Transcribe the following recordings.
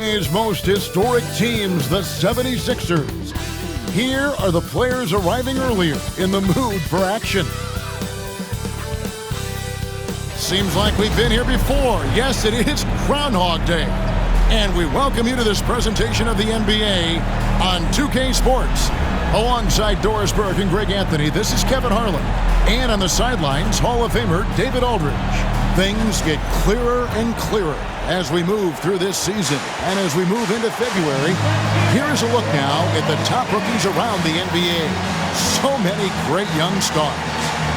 NBA's most historic teams, the 76ers. Here are the players arriving earlier in the mood for action. Seems like we've been here before. Yes, it is Groundhog Day. And we welcome you to this presentation of the NBA on 2K Sports. Alongside Doris Burke and Greg Anthony, this is Kevin Harlan. And on the sidelines, Hall of Famer David Aldridge. Things get clearer and clearer as we move through this season. And as we move into February, here's a look now at the top rookies around the NBA. So many great young stars.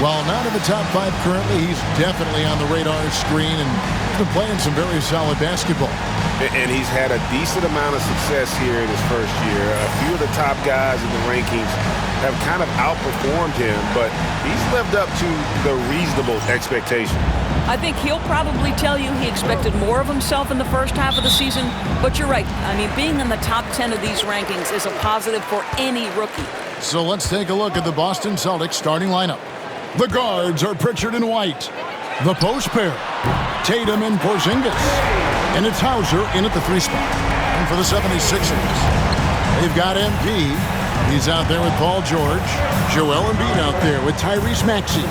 While not in the top 5 currently, he's definitely on the radar screen and been playing some very solid basketball. And he's had a decent amount of success here in his first year. A few of the top guys in the rankings have kind of outperformed him, but he's lived up to the reasonable expectation. I think he'll probably tell you he expected more of himself in the first half of the season, but you're right. I mean, being in the top 10 of these rankings is a positive for any rookie. So let's take a look at the Boston Celtics starting lineup. The guards are Pritchard and White. The post pair, Tatum and Porzingis. And it's Hauser in at the 3 spot. And for the 76ers, they've got MP. He's out there with Paul George. Joel Embiid out there with Tyrese Maxey.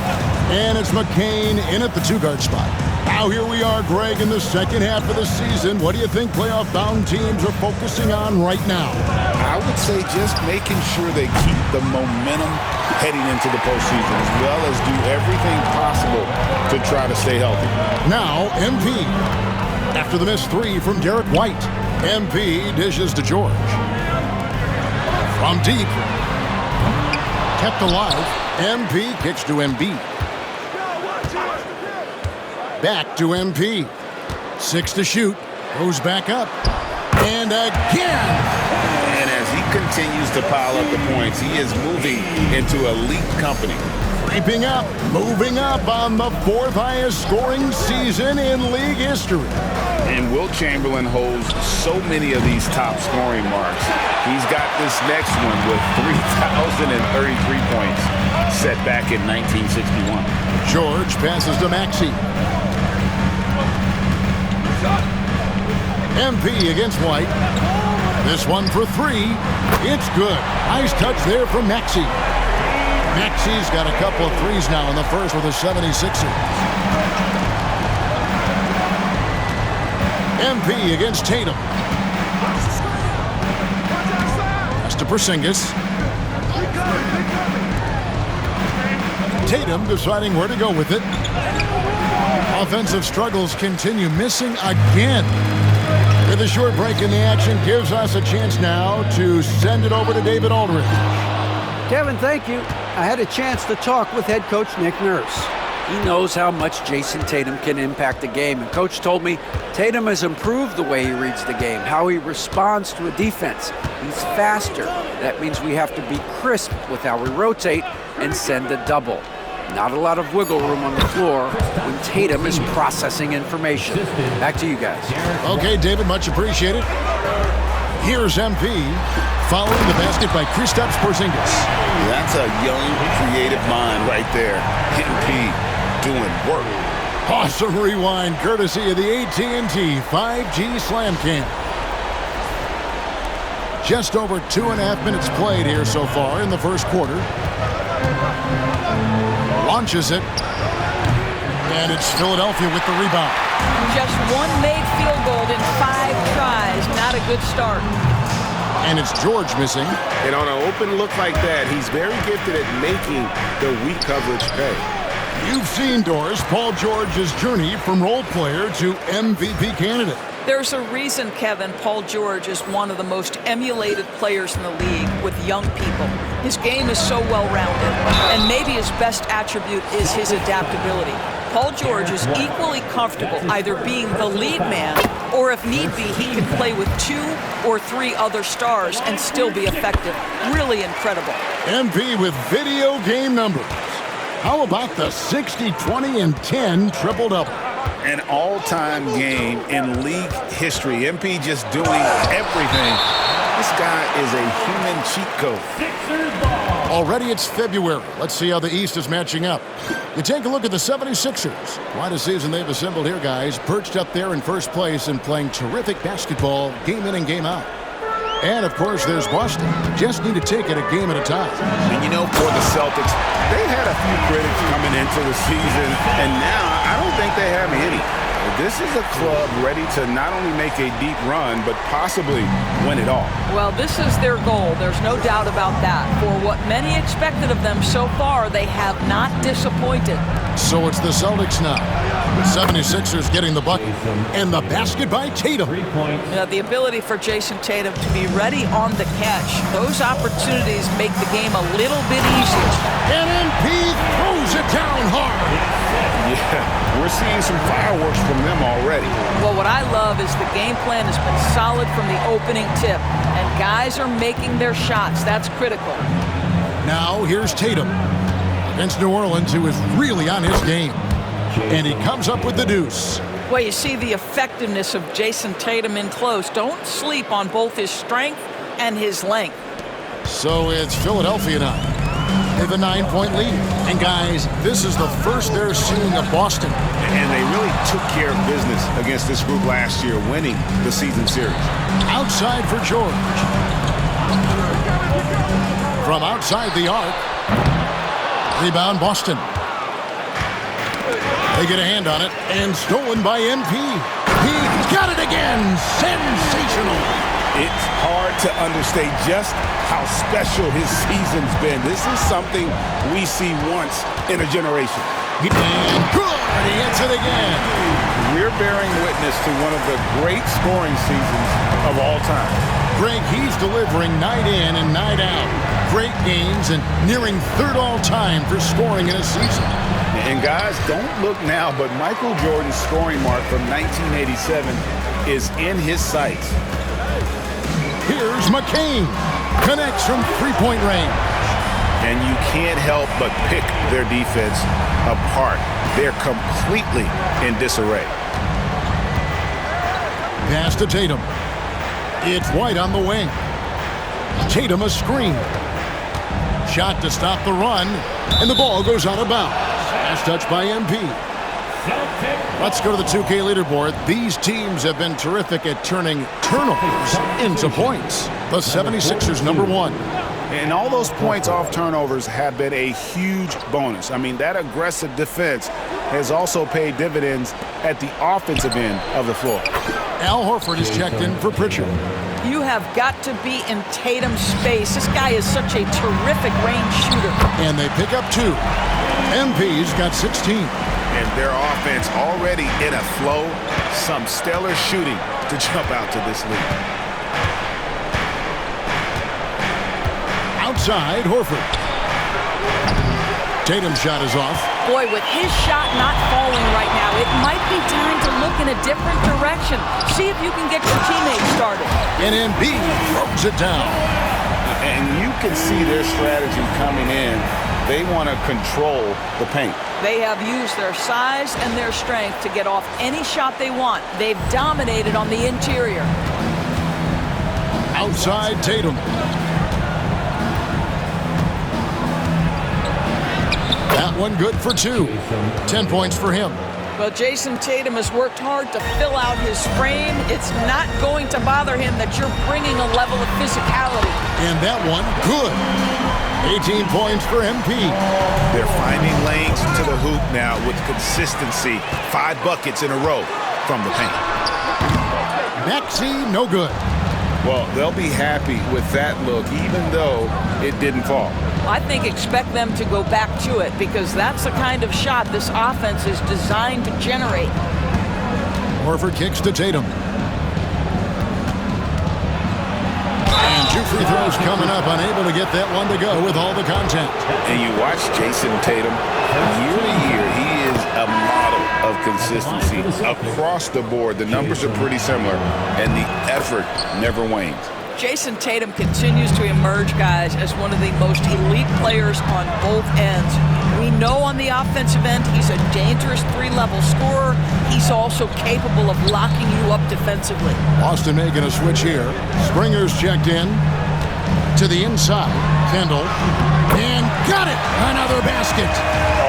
And it's McCain in at the 2-guard spot. Now here we are, Greg, in the second half of the season. What do you think playoff-bound teams are focusing on right now? I would say just making sure they keep the momentum heading into the postseason, as well as do everything possible to try to stay healthy. Now, MP. After the missed 3 from Derek White, MP dishes to George. From deep. Kept alive. MP kicks to Embiid. Back to MP. 6 to shoot. Goes back up. And again. And as he continues to pile up the points, he is moving into elite company. Creeping up, moving up on the 4th highest scoring season in league history. And Wilt Chamberlain holds so many of these top scoring marks. He's got this next one with 3,033 points set back in 1961. George passes to Maxey. MP against White. This one for 3. It's good. Nice touch there from Maxey. Maxey's got a couple of 3s now in the first with the 76ers. MP against Tatum. Pass to Porzingis. Tatum deciding where to go with it. Offensive struggles continue, missing again. With a short break in the action, gives us a chance now to send it over to David Aldridge. Kevin, thank you. I had a chance to talk with head coach Nick Nurse. He knows how much Jason Tatum can impact the game, and Coach told me Tatum has improved the way he reads the game, how he responds to a defense. He's faster. That means we have to be crisp with how we rotate and send a double. Not a lot of wiggle room on the floor when Tatum is processing information. Back to you guys. Okay, David, much appreciated. Here's MP, following the basket by Kristaps Porzingis. That's a young, creative mind right there. MP doing work. Awesome rewind, courtesy of the AT&T 5G Slam Cam. Just over 2.5 minutes played here so far in the first quarter. Launches it. And it's Philadelphia with the rebound. Just one made field goal in 5 tries. Not a good start. And it's George missing. And on an open look like that, he's very gifted at making the weak coverage pay. You've seen, Doris, Paul George's journey from role player to MVP candidate. There's a reason, Kevin, Paul George is one of the most emulated players in the league with young people. His game is so well-rounded, and maybe his best attribute is his adaptability. Paul George is equally comfortable either being the lead man, or if need be, he can play with 2 or 3 other stars and still be effective. Really incredible. MP with video game numbers. How about the 60, 20, and 10 triple-double? An all-time game in league history. MP just doing everything. This guy is a human cheat code. Already it's February. Let's see how the East is matching up. You take a look at the 76ers. Quite a season they've assembled here, guys. Perched up there in first place and playing terrific basketball game in and game out. And, of course, there's Boston. Just need to take it a game at a time. And, you know, for the Celtics, they had a few critics coming into the season, and now I don't think they have any. This is a club ready to not only make a deep run, but possibly win it all. Well, this is their goal. There's no doubt about that. For what many expected of them so far, they have not disappointed. So it's the Celtics now. The 76ers getting the bucket. And the basket by Tatum. 3 points. You know, the ability for Jason Tatum to be ready on the catch. Those opportunities make the game a little bit easier. And MP throws it down hard. Yeah, we're seeing some fireworks from them already. Well, what I love is the game plan has been solid from the opening tip. And guys are making their shots. That's critical. Now here's Tatum against New Orleans, who is really on his game. And he comes up with the deuce. Well, you see the effectiveness of Jason Tatum in close. Don't sleep on both his strength and his length. So it's Philadelphia now. They have a 9-point lead. And guys, this is the first they're seeing of Boston. And they really took care of business against this group last year, winning the season series. Outside for George. From outside the arc. Rebound Boston. They get a hand on it, and stolen by MP. He got it again! Sensational! It's hard to understate just how special his season's been. This is something we see once in a generation. And good! He hits it again! We're bearing witness to one of the great scoring seasons of all time. Greg, he's delivering night in and night out. Great games and nearing third all-time for scoring in a season. And guys, don't look now, but Michael Jordan's scoring mark from 1987 is in his sights. Here's McCain. Connects from three-point range. And you can't help but pick their defense apart. They're completely in disarray. Pass to Tatum. It's White on the wing. Tatum a screen. Shot to stop the run, and the ball goes out of bounds. Last touch by MP. Let's go to the 2K leaderboard. These teams have been terrific at turning turnovers into points. The 76ers #1. And all those points off turnovers have been a huge bonus. I mean, that aggressive defense has also paid dividends at the offensive end of the floor. Al Horford is checked in for Pritchard. You have got to be in Tatum's space. This guy is such a terrific range shooter. And they pick up 2. MP's got 16. And their offense already in a flow. Some stellar shooting to jump out to this lead. Outside, Horford. Tatum's shot is off. Boy, with his shot not falling right now, it might be time to look in a different direction. See if you can get your teammates started. And Embiid throws it down. And you can see their strategy coming in. They want to control the paint. They have used their size and their strength to get off any shot they want. They've dominated on the interior. Outside Tatum. That one good for 2. 10 points for him. Well, Jason Tatum has worked hard to fill out his frame. It's not going to bother him that you're bringing a level of physicality. And that one good. 18 points for MP. They're finding lanes to the hoop now with consistency. 5 buckets in a row from the paint. Maxey, no good. Well, they'll be happy with that look, even though it didn't fall. I think expect them to go back to it because that's the kind of shot this offense is designed to generate. Horford kicks to Tatum. And 2 free throws coming up, unable to get that one to go with all the content. And you watch Jason Tatum, year to year, he is a model of consistency across the board. The numbers are pretty similar, and the effort never wanes. Jason Tatum continues to emerge, guys, as one of the most elite players on both ends. We know on the offensive end he's a dangerous 3-level scorer. He's also capable of locking you up defensively. Boston making a switch here. Springer's checked in to the inside. Kendall. And got it! Another basket.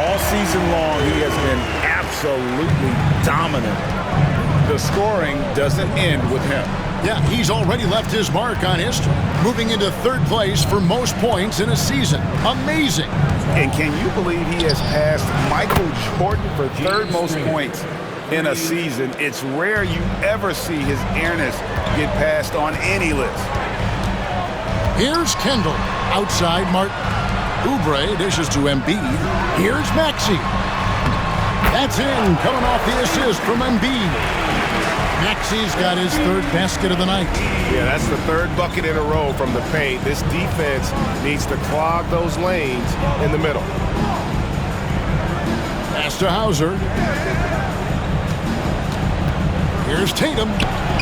All season long, he has been absolutely dominant. The scoring doesn't end with him. Yeah, he's already left his mark on history, moving into third place for most points in a season. Amazing. And can you believe he has passed Michael Jordan for third most points in a season? It's rare you ever see his airness get passed on any list. Here's Kendall. Outside Martin. Oubre dishes to Embiid. Here's Maxey. That's in, coming off the assist from Embiid. Maxey's got his third basket of the night. Yeah, that's the third bucket in a row from the paint. This defense needs to clog those lanes in the middle. Pass to Hauser. Here's Tatum.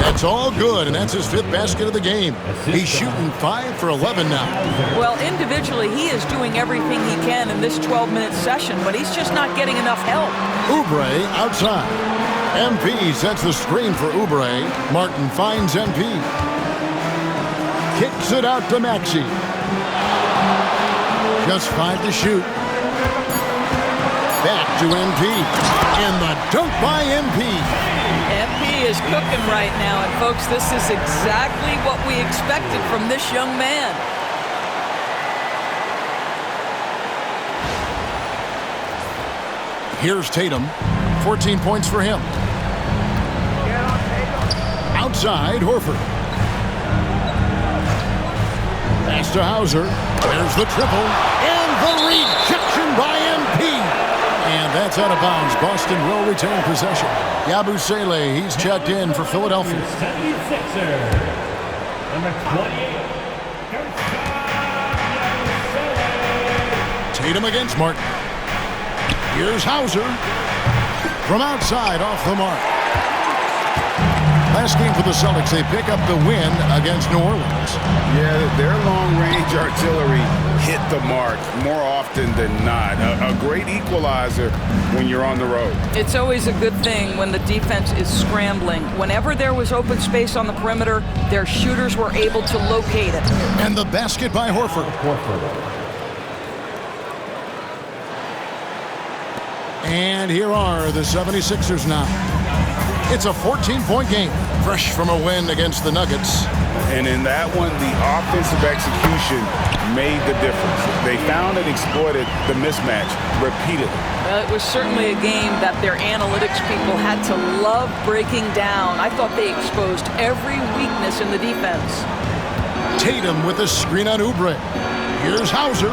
That's all good, and that's his fifth basket of the game. He's shooting 5 for 11 now. Well, individually, he is doing everything he can in this 12-minute session, but he's just not getting enough help. Oubre outside. MP sets the screen for Oubre. Martin finds MP. Kicks it out to Maxey. Just 5 to shoot. Back to MP. And the dunk by MP. MP is cooking right now, and folks, this is exactly what we expected from this young man. Here's Tatum. 14 points for him. Outside, Horford. Pass to Hauser. There's the triple. And the rejection by MP. And that's out of bounds. Boston will retain possession. Yabusele, he's checked in for Philadelphia. 76er, number 28. Tatum against Martin. Here's Hauser. From outside, off the mark. Last game for the Celtics, they pick up the win against New Orleans. Yeah, their long-range artillery hit the mark more often than not. A great equalizer when you're on the road. It's always a good thing when the defense is scrambling. Whenever there was open space on the perimeter, their shooters were able to locate it. And the basket by Horford. And here are the 76ers now. It's a 14-point game, fresh from a win against the Nuggets. And in that one, the offensive execution made the difference. They found and exploited the mismatch repeatedly. Well, it was certainly a game that their analytics people had to love breaking down. I thought they exposed every weakness in the defense. Tatum with a screen on Oubre. Here's Hauser.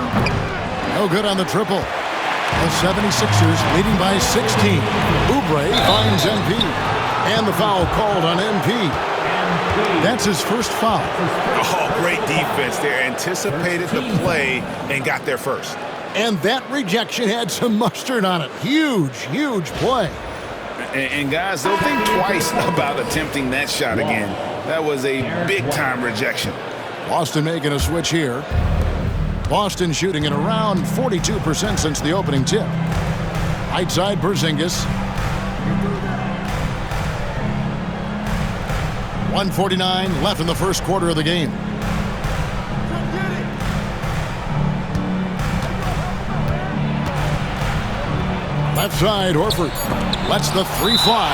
No good on the triple. The 76ers leading by 16. Oubre finds MP. And the foul called on MP. That's his first foul. Oh, great defense there. Anticipated the play and got there first. And that rejection had some mustard on it. Huge, huge play. And guys, they'll think twice about attempting that shot again. That was a big-time rejection. Boston making a switch here. Boston shooting at around 42% since the opening tip. Right side, Porzingis. 1:49 left in the first quarter of the game. Left side, Horford lets the three fly.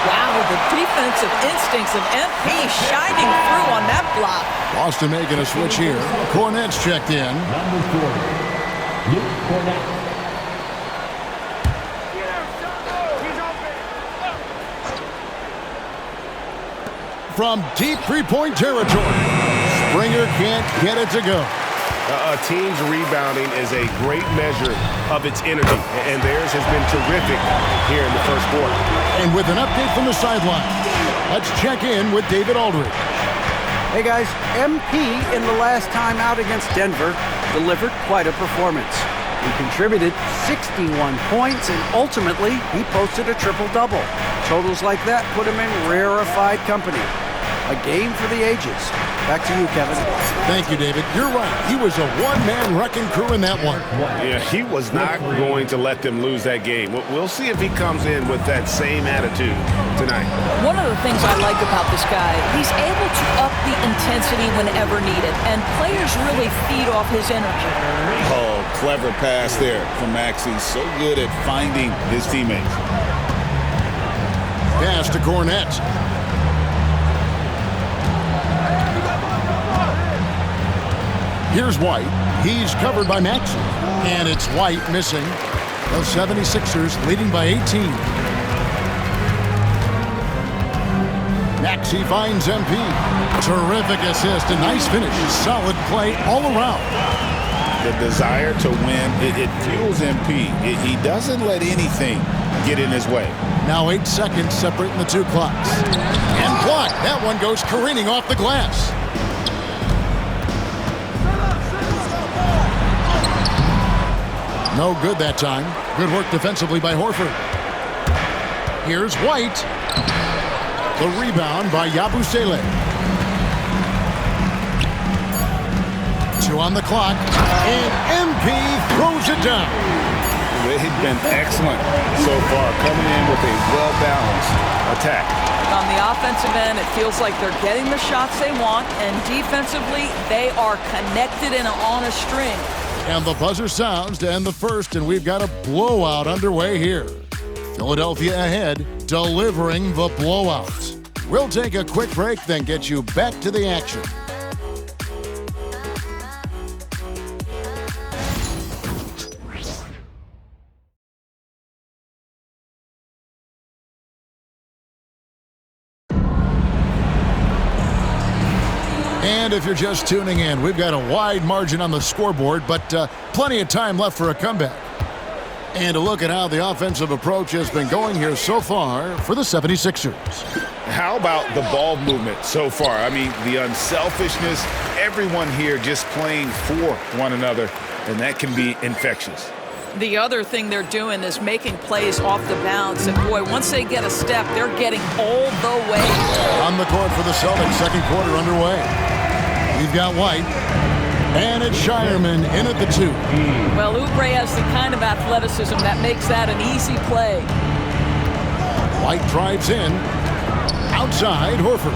Wow, the defensive instincts of MP shining through on that block. Boston making a switch here. Cornette's checked in. Number 40, Luke Cornette. From deep three-point territory, Springer can't get it to go. A team's rebounding is a great measure of its energy, and theirs has been terrific here in the first quarter. And with an update from the sideline, let's check in with David Aldridge. Hey guys, MP in the last time out against Denver delivered quite a performance. He contributed 61 points and ultimately he posted a triple-double. Totals like that put him in rarefied company. A game for the ages. Back to you, Kevin. Thank you, David. You're right. He was a one-man wrecking crew in that one. Yeah, he was not going to let them lose that game. We'll see if he comes in with that same attitude tonight. One of the things I like about this guy, he's able to up the intensity intensity whenever needed, and players really feed off his energy. Oh, clever pass there from Maxey. So good at finding his teammates. Pass to Cornette. Here's White. He's covered by Maxey. And it's White missing. The 76ers leading by 18. Maxey finds MP. Terrific assist. A nice finish. Solid play all around. The desire to win, it fuels MP. He doesn't let anything get in his way. Now 8 seconds separating the two clocks. And blocked. That one goes careening off the glass. No good that time. Good work defensively by Horford. Here's White. The rebound by Yabusele. 2 on the clock. And MP throws it down. They've been excellent so far, coming in with a well-balanced attack. On the offensive end, it feels like they're getting the shots they want, and defensively, they are connected and on a string. And the buzzer sounds to end the first, and we've got a blowout underway here. Philadelphia ahead, delivering the blowout. We'll take a quick break, then get you back to the action. And if you're just tuning in, we've got a wide margin on the scoreboard, but plenty of time left for a comeback. And a look at how the offensive approach has been going here so far for the 76ers. How about the ball movement so far? I mean, the unselfishness, everyone here just playing for one another, and that can be infectious. The other thing they're doing is making plays off the bounce, and boy, once they get a step, they're getting all the way. On the court for the Celtics, second quarter underway. We've got White, and it's Shireman in at the 2. Well, Oubre has the kind of athleticism that makes that an easy play. White drives in. Outside, Horford.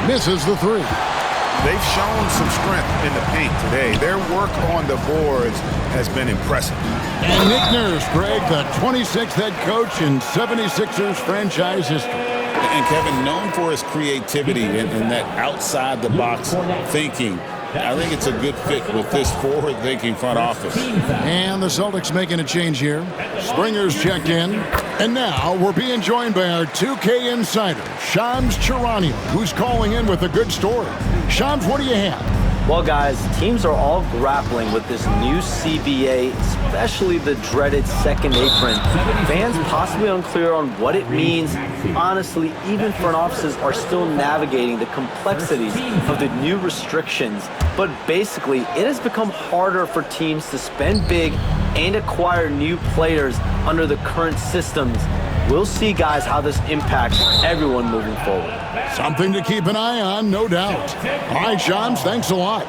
Misses the 3. They've shown some strength in the paint today. Their work on the boards has been impressive. And Nick Nurse, Greg, the 26th head coach in 76ers franchise history. And Kevin, known for his creativity and that outside-the-box thinking, I think it's a good fit with this forward-thinking front office. And the Celtics making a change here. Springer's checked in. And now we're being joined by our 2K insider, Shams Charania, who's calling in with a good story. Shams, what do you have? Well, guys, teams are all grappling with this new CBA, especially the dreaded second apron. Fans possibly unclear on what it means. Honestly, even front offices are still navigating the complexities of the new restrictions. But basically, it has become harder for teams to spend big and acquire new players under the current systems. We'll see, guys, how this impacts everyone moving forward. Something to keep an eye on, no doubt. All right, Shams, thanks a lot.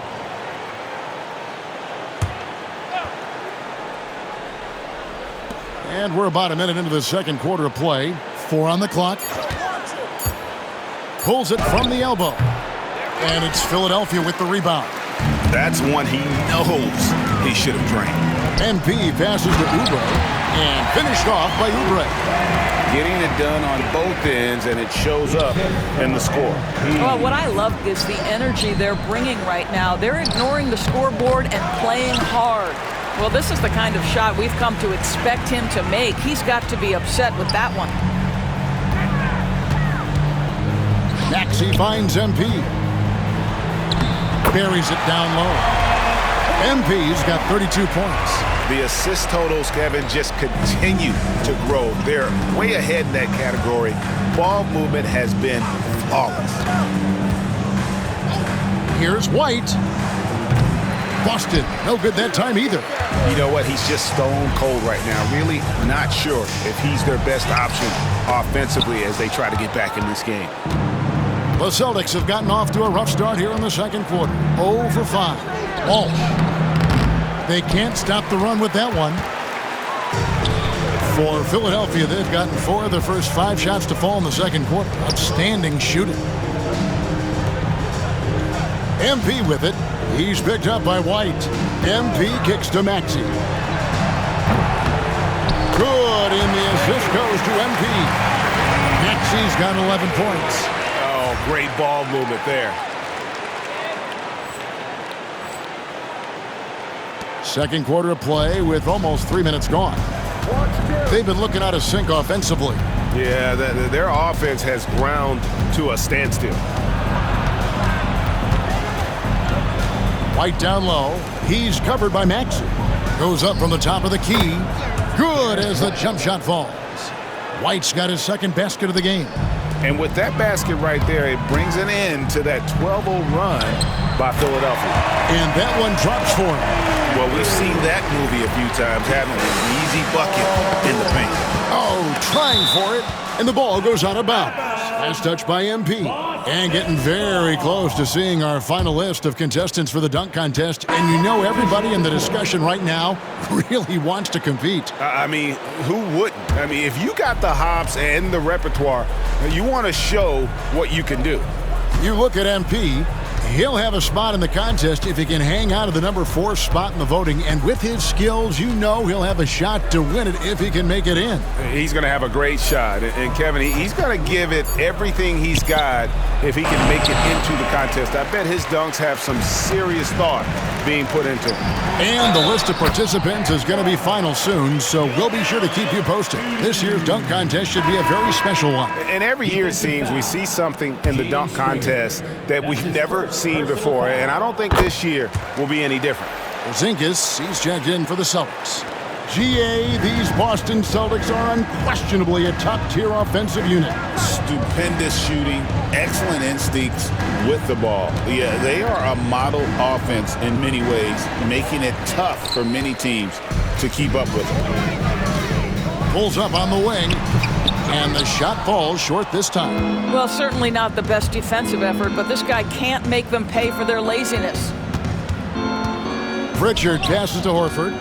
And we're about a minute into the second quarter of play. 4 on the clock. Pulls it from the elbow. And it's Philadelphia with the rebound. That's one he knows he should have drained. MP passes to Oubre and finished off by Oubre. Getting it done on both ends, and it shows up in the score. Well, what I love is the energy they're bringing right now. They're ignoring the scoreboard and playing hard. Well, this is the kind of shot we've come to expect him to make. He's got to be upset with that one. Maxey finds MP. Buries it down low. MP's got 32 points. The assist totals, Kevin, just continue to grow. They're way ahead in that category. Ball movement has been flawless. Here's White. Busted. No good that time either. You know what? He's just stone cold right now. Really not sure if he's their best option offensively as they try to get back in this game. The Celtics have gotten off to a rough start here in the second quarter. 0 for 5. Oh. They can't stop the run with that one. For Philadelphia, they've gotten 4 of their first 5 shots to fall in the second quarter. Outstanding shooting. MP with it. He's picked up by White. MP kicks to Maxey. Good, and the assist goes to MP. Maxey's got 11 points. Oh, great ball movement there. Second quarter of play with almost 3 minutes gone. They've been looking out of sync offensively. Yeah, their offense has ground to a standstill. White down low. He's covered by Maxey. Goes up from the top of the key. Good as the jump shot falls. White's got his second basket of the game. And with that basket right there, it brings an end to that 12-0 run by Philadelphia. And that one drops for him. Well, we've seen that movie a few times, having an easy bucket in the paint. Oh, trying for it. And the ball goes out of bounds. Last touch by MP. And getting very close to seeing our final list of contestants for the dunk contest. And you know everybody in the discussion right now really wants to compete. I mean, who wouldn't? I mean, if you got the hops and the repertoire, you want to show what you can do. You look at MP, he'll have a spot in the contest if he can hang out of the number 4 spot in the voting. And with his skills, you know he'll have a shot to win it if he can make it in. He's going to have a great shot. And Kevin, he's going to give it everything he's got if he can make it into the contest. I bet his dunks have some serious thought being put into them. And the list of participants is going to be final soon, so we'll be sure to keep you posted. This year's dunk contest should be a very special one. And every year it seems we see something in the dunk contest that we've never seen before, and I don't think this year will be any different. Zinkas, he's checked in for the Celtics. GA, these Boston Celtics are unquestionably a top-tier offensive unit. Stupendous shooting, excellent instincts with the ball. Yeah, they are a model offense in many ways, making it tough for many teams to keep up with them. Pulls up on the wing, and the shot falls short this time. Well, certainly not the best defensive effort, but this guy can't make them pay for their laziness. Pritchard passes to Horford.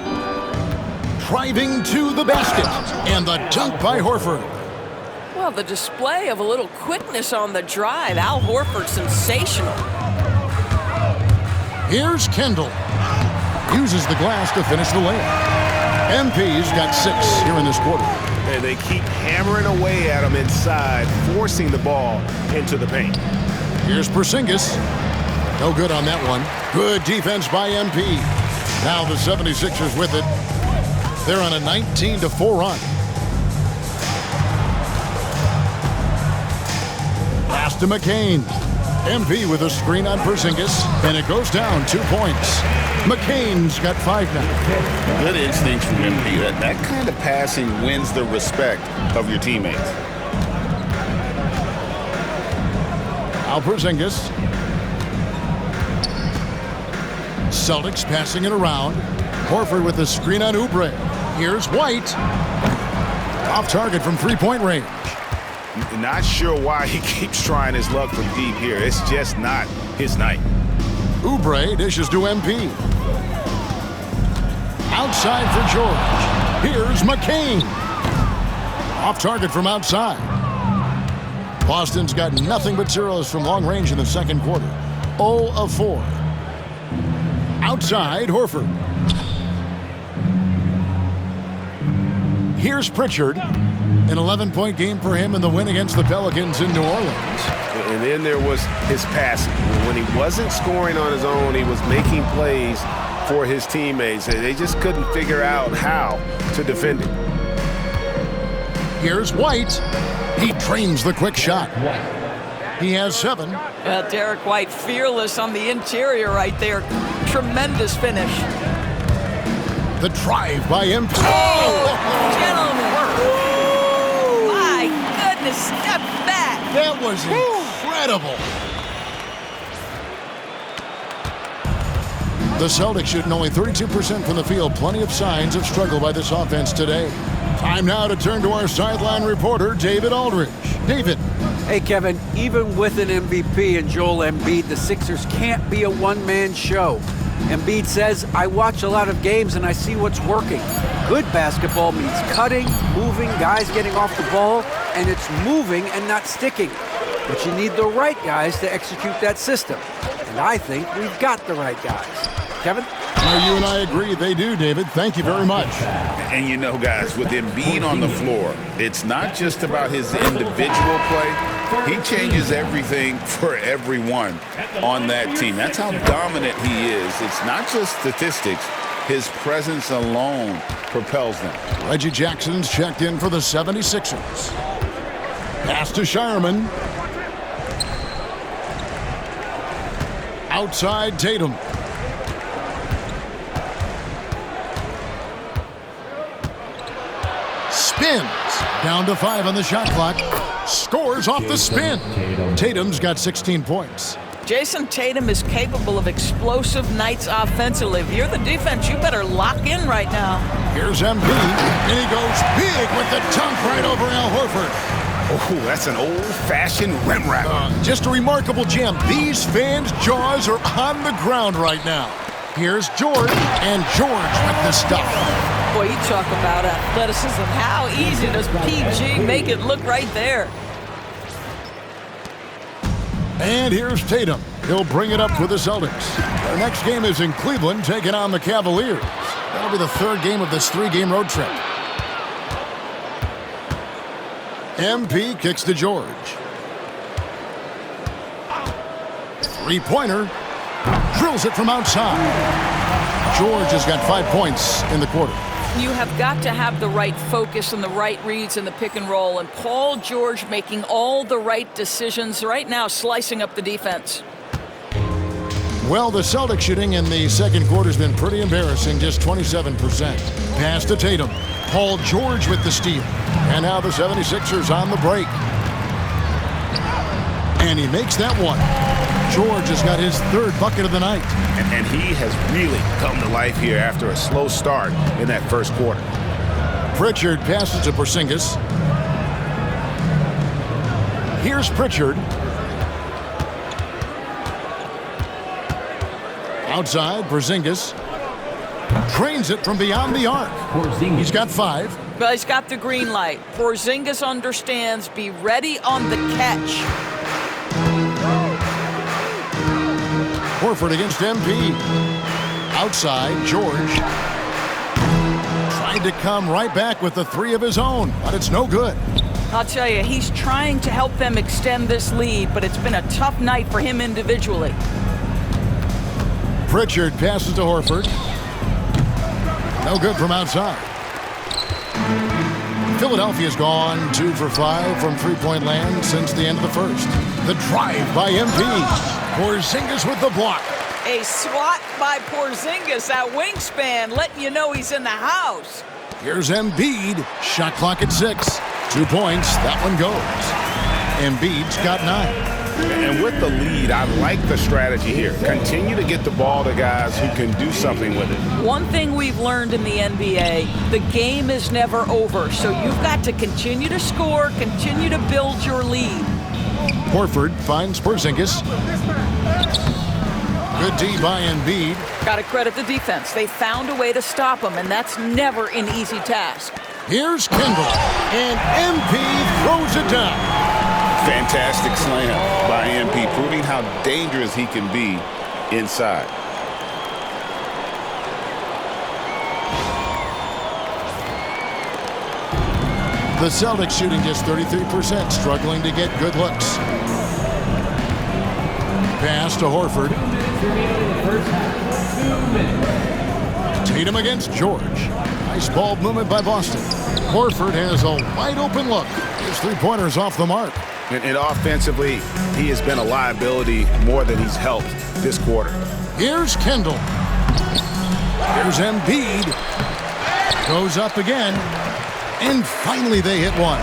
Driving to the basket, and the dunk by Horford. Well, the display of a little quickness on the drive. Al Horford, sensational. Here's Kendall. Uses the glass to finish the layup. MP's got 6 here in this quarter. And they keep hammering away at him inside, forcing the ball into the paint. Here's Porzingis. No good on that one. Good defense by MP. Now the 76ers with it. They're on a 19-4 run. Pass to McCain. MP with a screen on Porzingis, and it goes down 2 points. McCain's got 5 now. Good instincts from MP. That kind of passing wins the respect of your teammates. Al Porzingis. Celtics passing it around. Horford with the screen on Oubre. Here's White. Off target from 3-point range. Not sure why he keeps trying his luck from deep here. It's just not his night. Oubre dishes to MP. Outside for George. Here's McCain. Off target from outside. Boston's got nothing but zeros from long range in the second quarter. 0 of 4. Outside, Horford. Here's Pritchard. An 11-point game for him in the win against the Pelicans in New Orleans. And then there was his passing. When he wasn't scoring on his own, he was making plays for his teammates. They just couldn't figure out how to defend him. Here's White. He trains the quick shot. He has 7. Derek White, fearless on the interior right there. Tremendous finish. The drive by MP. Oh, gentlemen. My goodness, step back. That was incredible. The Celtics shooting only 32% from the field. Plenty of signs of struggle by this offense today. Time now to turn to our sideline reporter, David Aldridge. David. Hey, Kevin, even with an MVP and Joel Embiid, the Sixers can't be a one-man show. Embiid says, I watch a lot of games and I see what's working. Good basketball means cutting, moving, guys getting off the ball, and it's moving and not sticking. But you need the right guys to execute that system. And I think we've got the right guys. Kevin? Now, you and I agree they do, David. Thank you very much. And you know, guys, with Embiid on the floor, it's not just about his individual play. He changes everything for everyone on that team. That's how dominant he is. It's not just statistics. His presence alone propels them. Reggie Jackson's checked in for the 76ers. Pass to Shireman. Outside Tatum. Spins. Down to 5 on the shot clock. Scores off the spin. Tatum's got 16 points. Jason Tatum is capable of explosive nights offensively. If you're the defense, you better lock in right now. Here's Embiid, and he goes big with the dunk right over Al Horford. Oh, that's an old-fashioned rim wrap. Just a remarkable jam. These fans' jaws are on the ground right now. Here's George, and George with the stuff. Boy, you talk about athleticism. How easy does PG make it look right there? And here's Tatum. He'll bring it up with the Celtics. The next game is in Cleveland, taking on the Cavaliers. That'll be the third game of this 3-game road trip. MP kicks to George. Three-pointer. Drills it from outside. George has got 5 points in the quarter. You have got to have the right focus and the right reads in the pick and roll. And Paul George making all the right decisions right now, slicing up the defense. Well, the Celtics shooting in the second quarter has been pretty embarrassing, just 27%. Pass to Tatum. Paul George with the steal. And now the 76ers on the break. And he makes that one. George has got his third bucket of the night. And he has really come to life here after a slow start in that first quarter. Pritchard passes to Porzingis. Here's Pritchard. Outside, Porzingis. Trains it from beyond the arc. He's got 5. Well, he's got the green light. Porzingis understands. Be ready on the catch. Horford against MP. Outside, George. Tried to come right back with the 3 of his own, but it's no good. I'll tell you, he's trying to help them extend this lead, but it's been a tough night for him individually. Pritchard passes to Horford. No good from outside. Philadelphia's gone 2 for 5 from three-point land since the end of the first. The drive by MP. Porzingis with the block. A swat by Porzingis, that wingspan, letting you know he's in the house. Here's Embiid. Shot clock at 6. 2 points. That one goes. Embiid's got 9. And with the lead, I like the strategy here. Continue to get the ball to guys who can do something with it. One thing we've learned in the NBA, the game is never over. So you've got to continue to score, continue to build your lead. Horford finds Porzingis. Good D by Embiid. Got to credit the defense. They found a way to stop him, and that's never an easy task. Here's Kendall, and MP throws it down. Fantastic slam by MP, proving how dangerous he can be inside. The Celtics shooting just 33%, struggling to get good looks. Pass to Horford. Tatum against George. Nice ball movement by Boston. Horford has a wide open look. His three-pointer's off the mark. And offensively, he has been a liability more than he's helped this quarter. Here's Kendall. Here's Embiid. Goes up again. And finally they hit one.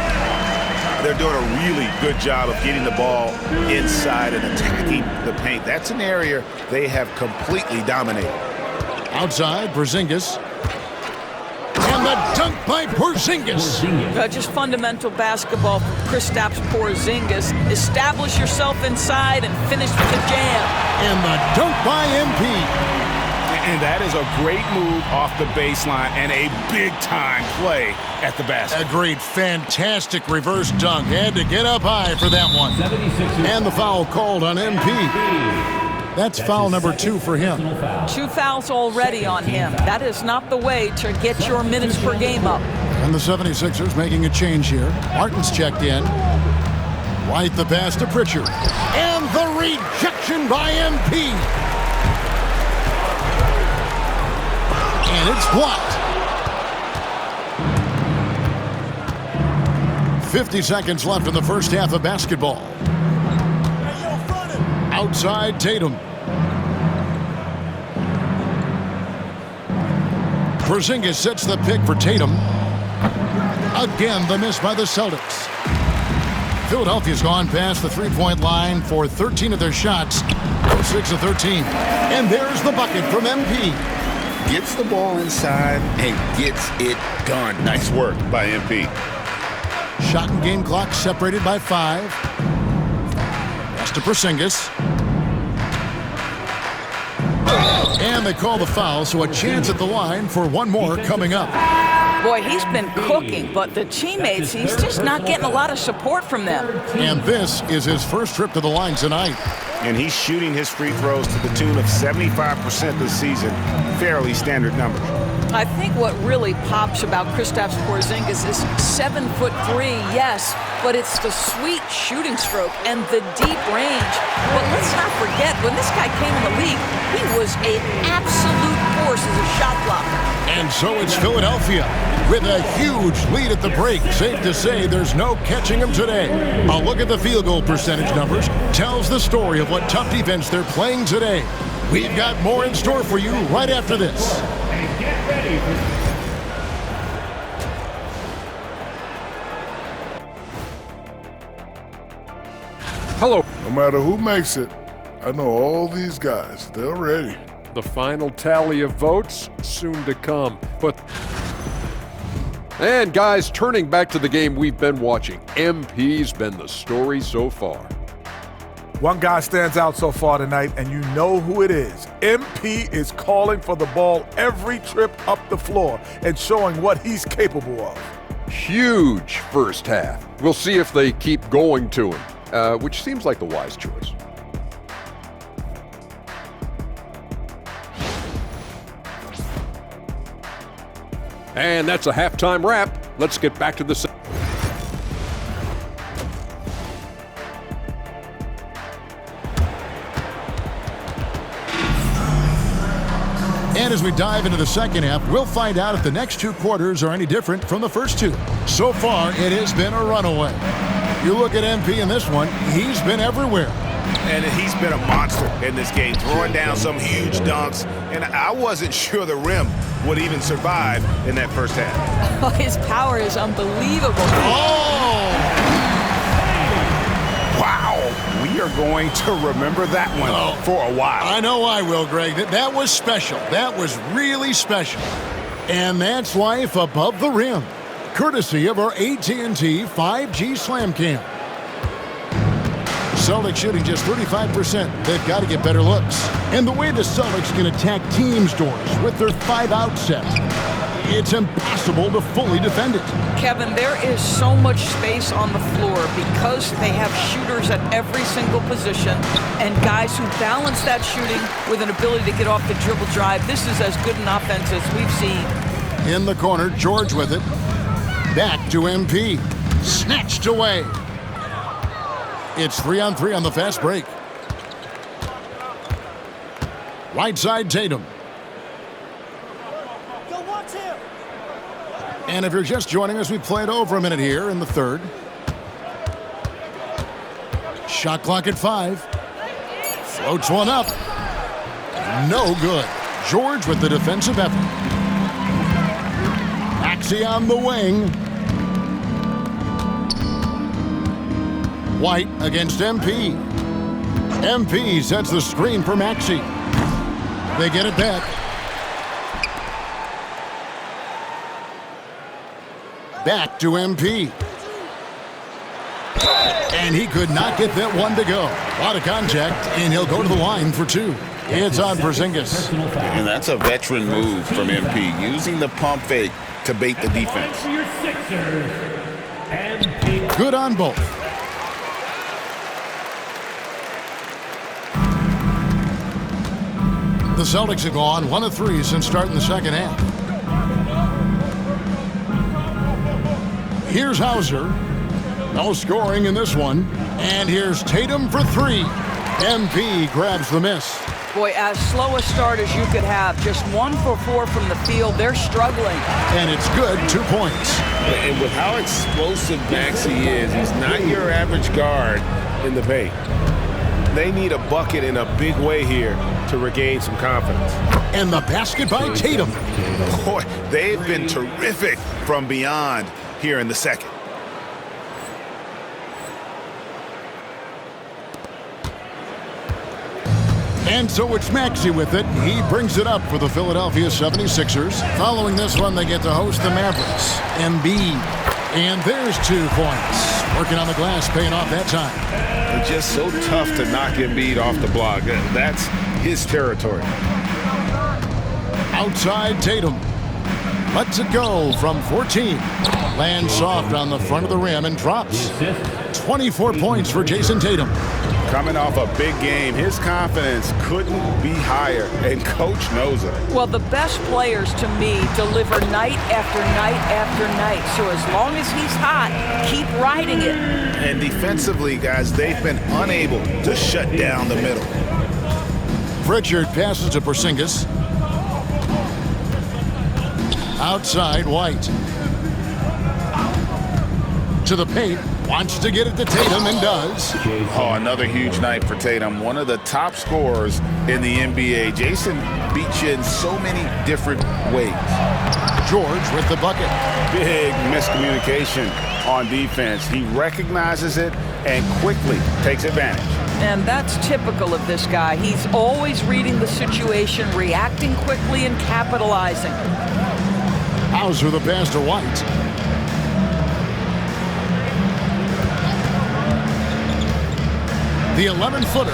They're doing a really good job of getting the ball inside and attacking the paint. That's an area they have completely dominated. Outside, Porzingis. And the dunk by Porzingis. Just fundamental basketball from Kristaps Porzingis. Establish yourself inside and finish with a jam. And the dunk by MP. And that is a great move off the baseline and a big-time play at the basket. Agreed. Fantastic reverse dunk. Had to get up high for that one. And the foul called on MP. That's foul number 2 for him. 2 fouls already on him. That is not the way to get your minutes per game up. And the 76ers making a change here. Martin's checked in. White the pass to Pritchard. And the rejection by MP. And it's blocked. 50 seconds left in the first half of basketball. Outside Tatum. Porzingis sets the pick for Tatum. Again, the miss by the Celtics. Philadelphia's gone past the three-point line for 13 of their shots. 6 of 13. And there's the bucket from MP. Gets the ball inside and gets it done. Nice work by MP. Shot and game clock separated by 5. Pass to Porzingis. And they call the foul, so a chance at the line for one more coming up. Boy, he's been cooking, but the teammates, he's just not getting a lot of support from them. And this is his first trip to the line tonight. And he's shooting his free throws to the tune of 75% this season. Fairly standard numbers. I think what really pops about Kristaps Porzingis is 7'3", yes, but it's the sweet shooting stroke and the deep range. But let's not forget, when this guy came in the league, he was an absolute force as a shot blocker. And so it's Philadelphia with a huge lead at the break. Safe to say there's no catching them today. A look at the field goal percentage numbers tells the story of what tough defense they're playing today. We've got more in store for you right after this. Hello. No matter who makes it, I know all these guys, they're ready. The final tally of votes soon to come. And guys, turning back to the game we've been watching, MP's been the story so far. One guy stands out so far tonight, and you know who it is. MP is calling for the ball every trip up the floor and showing what he's capable of. Huge first half. We'll see if they keep going to him, which seems like the wise choice. And that's a halftime wrap. Let's get back to the... And as we dive into the second half, we'll find out if the next 2 quarters are any different from the first 2. So far, it has been a runaway. You look at MP in this one, he's been everywhere. And he's been a monster in this game, throwing down some huge dunks. And I wasn't sure the rim would even survive in that first half. Oh, his power is unbelievable. Oh! Wow. We are going to remember that one for a while. I know I will, Greg. That was special. That was really special. And that's life above the rim, courtesy of our AT&T 5G Slam Cam. Celtics shooting just 35%. They've got to get better looks. And the way the Celtics can attack teams' doors with their 5-out set, it's impossible to fully defend it. Kevin, there is so much space on the floor because they have shooters at every single position and guys who balance that shooting with an ability to get off the dribble drive. This is as good an offense as we've seen. In the corner, George with it. Back to MP. Snatched away. It's 3-on-3 on the fast break. Right side, Tatum. And if you're just joining us, we played over a minute here in the third. Shot clock at 5. Floats one up. No good. George with the defensive effort. Maxey on the wing. White against MP. MP sets the screen for Maxey. They get it back. Back to MP. And he could not get that one to go. A lot of contact, and he'll go to the line for 2. It's on Porzingis. And that's a veteran move from MP, using the pump fake to bait the defense. Good on both. The Celtics have gone 1 of 3 since starting the second half. Here's Hauser. No scoring in this one. And here's Tatum for 3. MP grabs the miss. Boy, as slow a start as you could have. Just 1 for 4 from the field. They're struggling. And it's good, 2 points. And with how explosive Maxey is, he's not your average guard in the paint. They need a bucket in a big way here to regain some confidence. And the basket by Tatum. Boy, they've been terrific from beyond here in the second. And so it's Maxey with it. He brings it up for the Philadelphia 76ers. Following this one, they get to host the Mavericks. Embiid. And there's 2 points. Working on the glass, paying off that time. It's just so tough to knock Embiid off the block. That's his territory. Outside Tatum. Lets it go from 14. Lands soft on the front of the rim and drops. 24 points for Jason Tatum. Coming off a big game, his confidence couldn't be higher, and Coach knows it. Well, the best players, to me, deliver night after night after night. So as long as he's hot, keep riding it. And defensively, guys, they've been unable to shut down the middle. Pritchard passes to Porzingis. Outside, White. To the paint. Wants to get it to Tatum and does. Oh, another huge night for Tatum. One of the top scorers in the NBA. Jason beats you in so many different ways. George with the bucket. Big miscommunication on defense. He recognizes it and quickly takes advantage. And that's typical of this guy. He's always reading the situation, reacting quickly, and capitalizing. Hauser the pass to White. The 11-footer,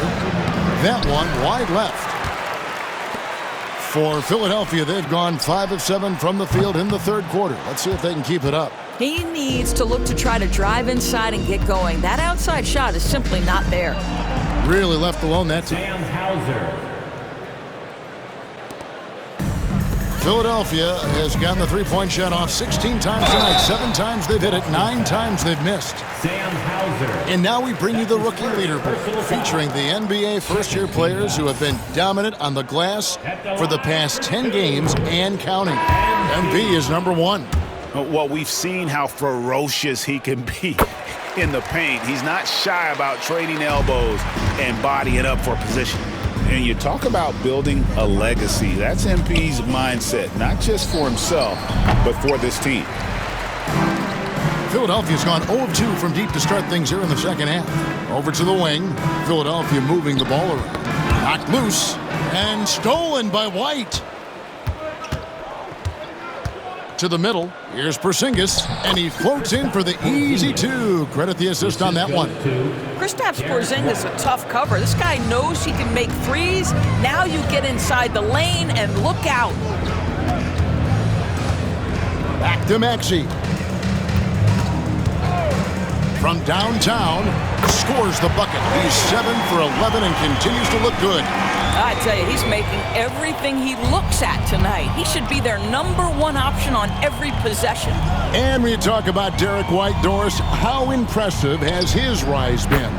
that one wide left. For Philadelphia, they've gone 5 of 7 from the field in the third quarter. Let's see if they can keep it up. He needs to look to try to drive inside and get going. That outside shot is simply not there. Really left alone that time. Sam Hauser. Philadelphia has gotten the three-point shot off 16 times tonight. 7 times they've hit it, 9 times they've missed. Sam Hauser. And now we bring you the rookie leaderboard, featuring the NBA first-year players who have been dominant on the glass for the past 10 games and counting. MB is number 1. Well, we've seen how ferocious he can be in the paint. He's not shy about trading elbows and bodying up for position. And you talk about building a legacy. That's MP's mindset, not just for himself, but for this team. Philadelphia's gone 0 of 2 from deep to start things here in the second half. Over to the wing. Philadelphia moving the ball around. Knocked loose and stolen by White. To the middle. Here's Porzingis, and he floats in for the easy 2. Credit the assist on that one. Kristaps Porzingis a tough cover. This guy knows he can make threes. Now you get inside the lane and look out. Back to Maxey. From downtown, scores the bucket. He's 7 for 11 and continues to look good. I tell you, he's making everything he looks at tonight. He should be their number 1 option on every possession. And we talk about Derek White, Doris. How impressive has his rise been?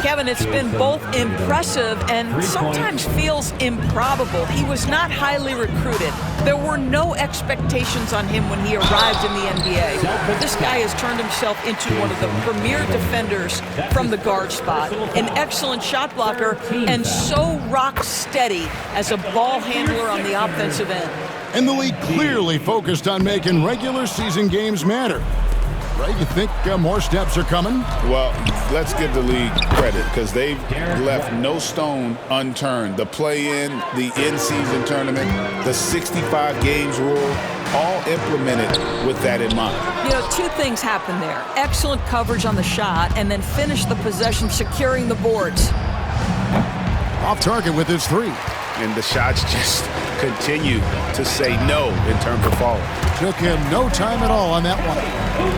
Kevin, it's been both impressive and sometimes feels improbable. He was not highly recruited. There were no expectations on him when he arrived in the NBA. This guy has turned himself into one of the premier defenders from the guard spot, an excellent shot blocker, and so rock steady as a ball handler on the offensive end. And the league clearly focused on making regular season games matter. Right? You think more steps are coming? Well, let's give the league credit because they've left no stone unturned. The play-in, the in-season tournament, the 65 games rule, all implemented with that in mind. You know, 2 things happen there. Excellent coverage on the shot, and then finish the possession securing the boards. Off target with his 3. And the shots just continue to say no in terms of falling. Took him no time at all on that one.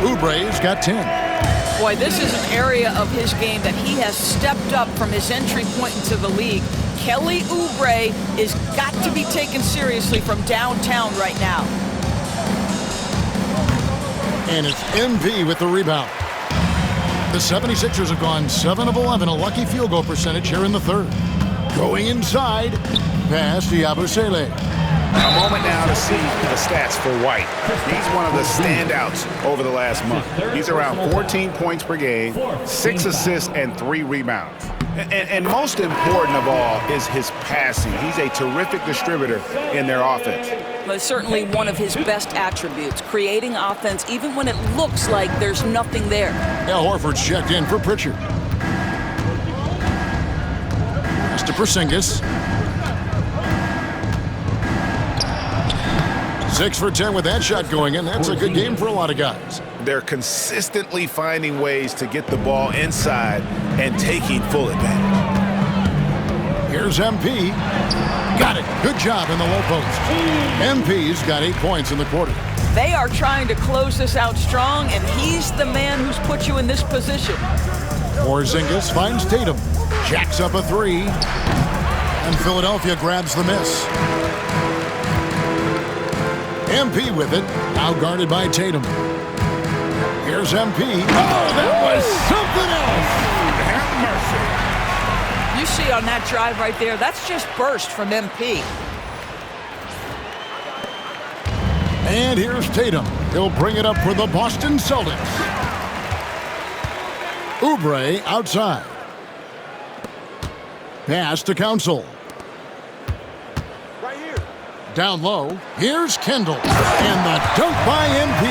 Oubre's got 10. Boy, this is an area of his game that he has stepped up from his entry point into the league. Kelly Oubre is got to be taken seriously from downtown right now. And it's MP with the rebound. The 76ers have gone 7 of 11, a lucky field goal percentage here in the third. Going inside, pass to Yabusele. A moment now to see the stats for White. He's one of the standouts over the last month. He's around 14 points per game, 6 assists, and 3 rebounds. And most important of all is his passing. He's a terrific distributor in their offense. But certainly one of his best attributes, creating offense even when it looks like there's nothing there. Al Horford's checked in for Pritchard. Pass to Porzingis. 6 for 10 with that shot going in. That's a good game for a lot of guys. They're consistently finding ways to get the ball inside and taking full advantage. Here's MP. Got it. Good job in the low post. MP's got 8 points in the quarter. They are trying to close this out strong, and he's the man who's put you in this position. Porzingis finds Tatum. Jacks up a 3. And Philadelphia grabs the miss. MP with it. Now guarded by Tatum. Here's MP. Oh, that was something else. Have mercy. You see on that drive right there, that's just burst from MP. And here's Tatum. He'll bring it up for the Boston Celtics. Oubre outside. Pass to Council. Right here. Down low. Here's Kendall. And the dunk by MP.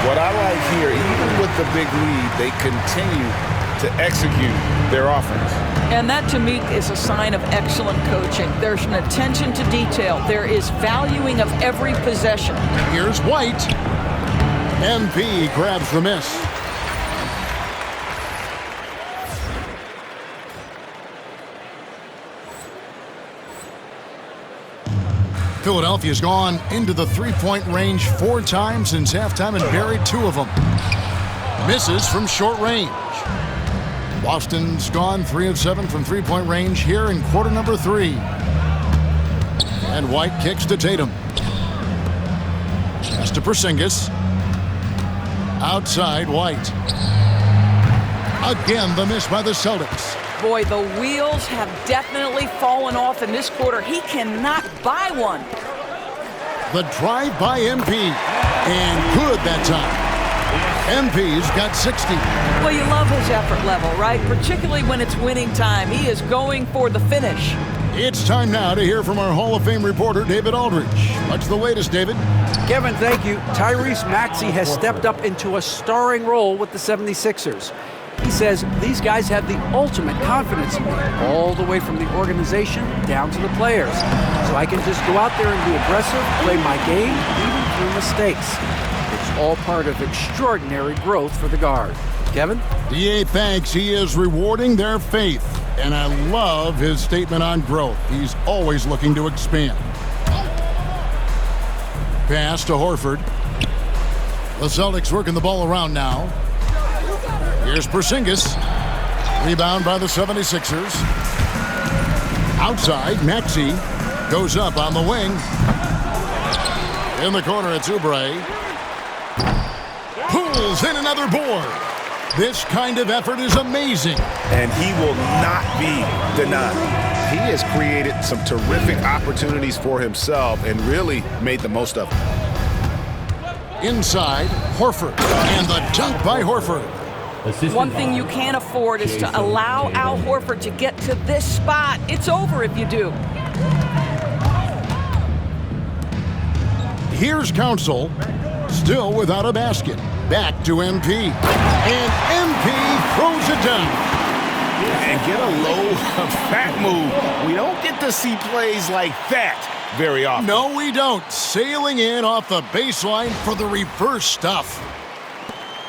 What I like here, even with the big lead, they continue to execute their offense. And that, to me, is a sign of excellent coaching. There's an attention to detail. There is valuing of every possession. Here's White. MP grabs the miss. Philadelphia's gone into the three-point range 4 times since halftime and buried 2 of them. Misses from short range. Boston's gone 3 of 7 from three-point range here in quarter number 3. And White kicks to Tatum. Pass to Porzingis. Outside White. Again, the miss by the Celtics. Boy, the wheels have definitely fallen off in this quarter. He cannot buy one. The drive by MP. And good that time. MP's got 60. Well, you love his effort level, right? Particularly when it's winning time. He is going for the finish. It's time now to hear from our Hall of Fame reporter, David Aldridge. What's the latest, David? Kevin, thank you. Tyrese Maxey has stepped up into a starring role with the 76ers. He says these guys have the ultimate confidence in me, all the way from the organization down to the players. So I can just go out there and be aggressive, play my game, even through mistakes. It's all part of extraordinary growth for the guard. Kevin? DA thanks. He is rewarding their faith. And I love his statement on growth. He's always looking to expand. Pass to Horford. The Celtics working the ball around now. Here's Porzingis. Rebound by the 76ers. Outside, Maxey goes up on the wing. In the corner, it's Oubre. Pulls in another board. This kind of effort is amazing. And he will not be denied. He has created some terrific opportunities for himself and really made the most of them. Inside, Horford. And the dunk by Horford. One thing you can't afford is to allow Al Horford to get to this spot. It's over if you do. Here's Council, still without a basket. Back to MP. And MP throws it down. And get a low fat move. We don't get to see plays like that very often. No, we don't. Sailing in off the baseline for the reverse stuff.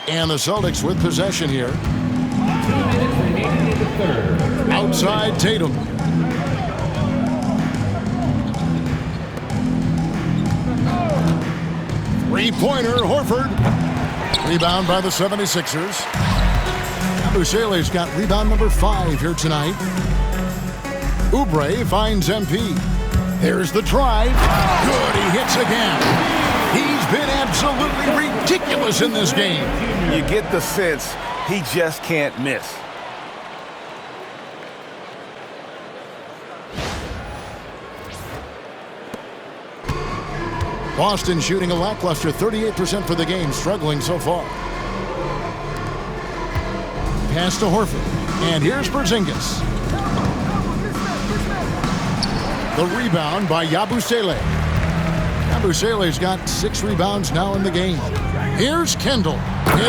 And the Celtics with possession here. 2 minutes remaining in the third. Outside Tatum. Three-pointer, Horford. Rebound by the 76ers. Yabusele's got rebound number 5 here tonight. Oubre finds MP. There's the drive. Good, he hits again. He's been absolutely ridiculous in this game. You get the sense he just can't miss. Boston shooting a lackluster 38% for the game, struggling so far. Pass to Horford. And here's Porzingis. The rebound by Yabusele. Yabusele's got 6 rebounds now in the game. Here's Kendall. He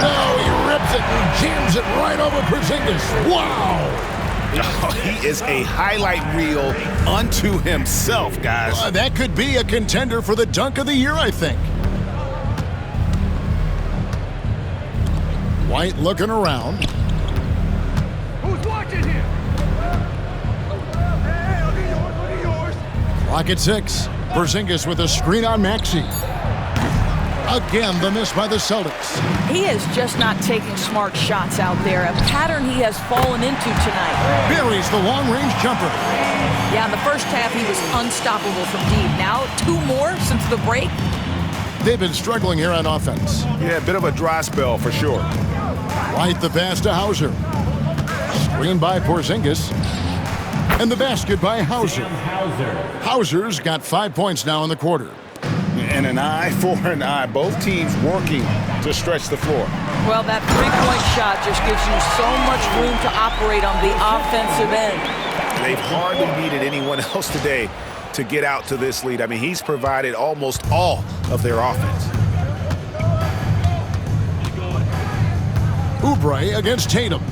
rips it and jams it right over Porzingis. Wow! Oh, he is a highlight reel unto himself, guys. That could be a contender for the dunk of the year, I think. White looking around. Who's watching here? Hey, I'll get yours. Clock at 6. Porzingis with a screen on Maxey. Again, the miss by the Celtics. He is just not taking smart shots out there, a pattern he has fallen into tonight. Buries the long-range jumper. Yeah, in the first half, he was unstoppable from deep. Now, 2 more since the break. They've been struggling here on offense. Yeah, a bit of a dry spell for sure. Right the pass to Hauser. Screen by Porzingis. And the basket by Hauser. Hauser's got 5 points now in the quarter. And an eye for an eye. Both teams working to stretch the floor. Well, that three-point shot just gives you so much room to operate on the offensive end. They've hardly needed anyone else today to get out to this lead. I mean, he's provided almost all of their offense. Oubre against Tatum.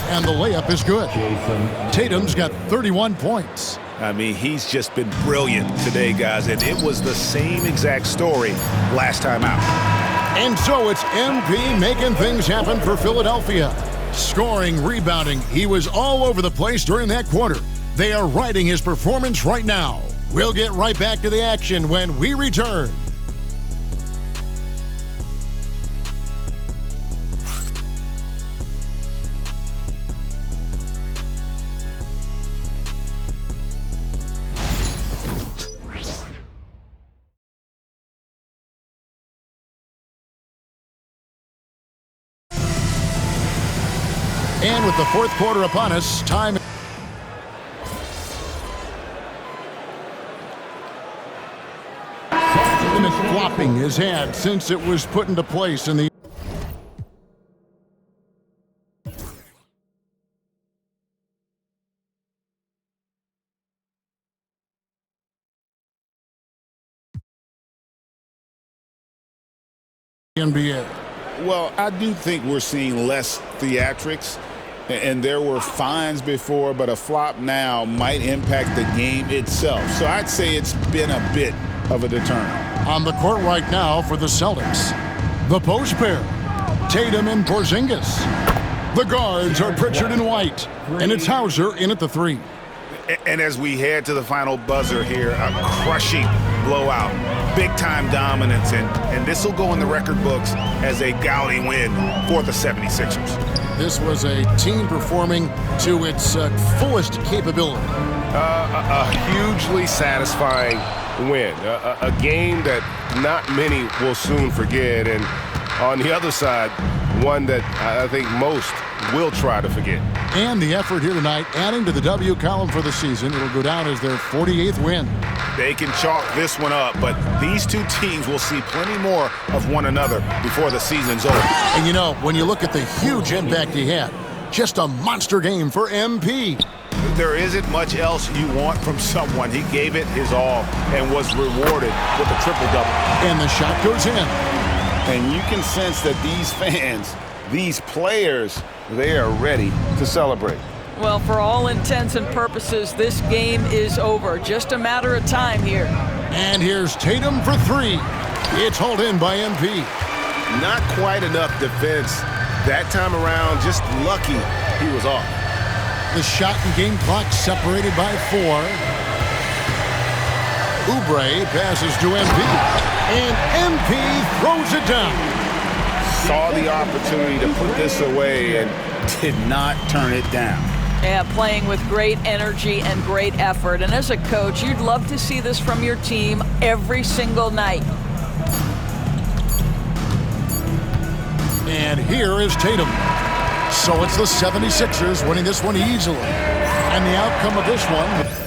And the layup is good. Tatum's got 31 points. I mean, he's just been brilliant today, guys. And it was the same exact story last time out. And so it's MP making things happen for Philadelphia. Scoring, rebounding. He was all over the place during that quarter. They are riding his performance right now. We'll get right back to the action when we return. And with the fourth quarter upon us, time. Limit flopping his hand since it was put into place in the. NBA. Well, I do think we're seeing less theatrics, and there were fines before, but a flop now might impact the game itself. So I'd say it's been a bit of a deterrent. On the court right now for the Celtics, the post pair, Tatum and Porzingis. The guards are Pritchard and White, and it's Hauser in at the 3. And as we head to the final buzzer here, a crushing blowout, big-time dominance, and this will go in the record books as a gaudy win for the 76ers. This was a team performing to its fullest capability. A hugely satisfying win, a game that not many will soon forget, and on the other side, one that I think most will try to forget. And the effort here tonight, adding to the W column for the season. It'll go down as their 48th win. They can chalk this one up, but these two teams will see plenty more of one another before the season's over. And you know, when you look at the huge impact he had, just a monster game for MP. There isn't much else you want from someone. He gave it his all and was rewarded with a triple-double. And the shot goes in. And you can sense that these fans, these players, they are ready to celebrate. Well, for all intents and purposes, this game is over. Just a matter of time here. And here's Tatum for 3. It's hauled in by MP. Not quite enough defense. That time around, just lucky he was off. The shot and game clock separated by 4. Oubre passes to MP. And MP throws it down. Saw the opportunity to put this away and did not turn it down. Yeah, playing with great energy and great effort. And as a coach, you'd love to see this from your team every single night. And here is Tatum. So it's the 76ers winning this one easily. And the outcome of this one...